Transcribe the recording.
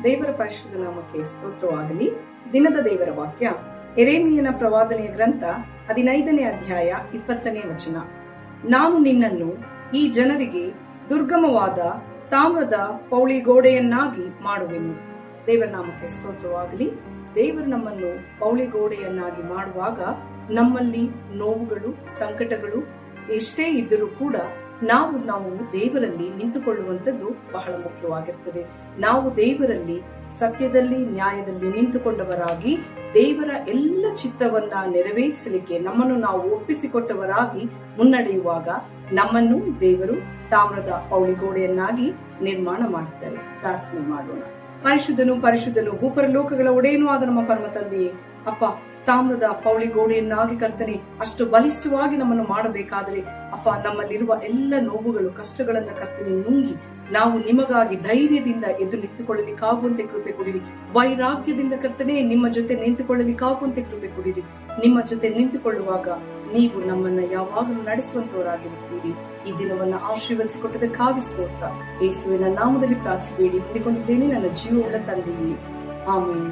ದೇವರ ಪರಿಶುದ್ಧ ನಾಮಕ್ಕೆ ಸ್ತೋತ್ರವಾಗಲಿ. ದಿನದ ದೇವರ ವಾಕ್ಯ ಯೆರೆಮೀಯನ ಪ್ರವಾದನೆಯ ಗ್ರಂಥ 15ನೇ ಅಧ್ಯಾಯ 20ನೇ ವಚನ. ನಾನು ನಿನ್ನನ್ನು ಈ ಜನರಿಗೆ ದುರ್ಗಮವಾದ ತಾಮ್ರದ ಪೌಳಿಗೋಡೆಯನ್ನಾಗಿ ಮಾಡುವೆನು. ದೇವರ ನಾಮಕ್ಕೆ ಸ್ತೋತ್ರವಾಗಲಿ. ದೇವರು ನಮ್ಮನ್ನು ಪೌಳಿಗೋಡೆಯನ್ನಾಗಿ ಮಾಡುವಾಗ ನಮ್ಮಲ್ಲಿ ನೋವುಗಳು, ಸಂಕಟಗಳು ಎಷ್ಟೇ ಇದ್ದರೂ ಕೂಡ ನಾವು ದೇವರಲ್ಲಿ ನಿಂತುಕೊಳ್ಳುವಂಥದ್ದು ಬಹಳ ಮುಖ್ಯವಾಗಿರ್ತದೆ. ನಾವು ದೇವರಲ್ಲಿ ಸತ್ಯದಲ್ಲಿ, ನ್ಯಾಯದಲ್ಲಿ ನಿಂತುಕೊಂಡವರಾಗಿ ದೇವರ ಎಲ್ಲ ಚಿತ್ತವನ್ನ ನೆರವೇರಿಸಲಿಕ್ಕೆ ನಮ್ಮನ್ನು ನಾವು ಒಪ್ಪಿಸಿಕೊಟ್ಟವರಾಗಿ ಮುನ್ನಡೆಯುವಾಗ ನಮ್ಮನ್ನು ದೇವರು ತಾಮ್ರದ ಪೌಳಿಗೋಡೆಯನ್ನಾಗಿ ನಿರ್ಮಾಣ ಮಾಡ್ತಾರೆ. ಪ್ರಾರ್ಥನೆ ಮಾಡೋಣ. ಪರಿಶುದ್ಧನು ಪರಿಶುದ್ಧನು ಭೂಪರಲೋಕಗಳ ಒಡೆಯನೂ ಆದ ನಮ್ಮ ಪರಮ ತಂದೆಯೇ, ಅಪ್ಪ, ತಾಮ್ರದ ಪೌಳಿಗೋಡೆಯನ್ನಾಗಿ ಕರ್ತನೆ ಅಷ್ಟು ಬಲಿಷ್ಠವಾಗಿ ನಮ್ಮನ್ನು ಮಾಡಬೇಕಾದರೆ ಅಪ್ಪ, ನಮ್ಮಲ್ಲಿರುವ ಎಲ್ಲ ನೋವುಗಳು, ಕಷ್ಟಗಳನ್ನ ಕರ್ತನೆ ನುಂಗಿ ನಾವು ನಿಮಗಾಗಿ ಧೈರ್ಯದಿಂದ ಎದ್ದು ನಿಂತುಕೊಳ್ಳಲಿಕ್ಕಾಗುವಂತೆ ಕೃಪೆ ಕೊಡಿರಿ. ವೈರಾಗ್ಯದಿಂದ ಕರ್ತನೆ ನಿಮ್ಮ ಜೊತೆ ನಿಂತುಕೊಳ್ಳಲಿಕ್ಕಾಗುವಂತೆ ಕೃಪೆ ಕೊಡಿರಿ. ನಿಮ್ಮ ಜೊತೆ ನಿಂತುಕೊಳ್ಳುವಾಗ ನೀವು ನಮ್ಮನ್ನ ಯಾವಾಗಲೂ ನಡೆಸುವಂತವರಾಗಿರುತ್ತೀರಿ. ಈ ದಿನವನ್ನ ಆಶೀರ್ವದಿಸಿಕೊಟ್ಟದಕ್ಕಾಗಿ ಸ್ತೋತ್ರ. ಯೇಸುವಿನ ನಾಮದಲ್ಲಿ ಪ್ರಾರ್ಥಿಸಬೇಡಿ ಹೊಂದಿಕೊಂಡಿದ್ದೇನೆ ನನ್ನ ಜೀವವುಳ್ಳ ತಂದೆಯೇ, ಆಮೆನ್.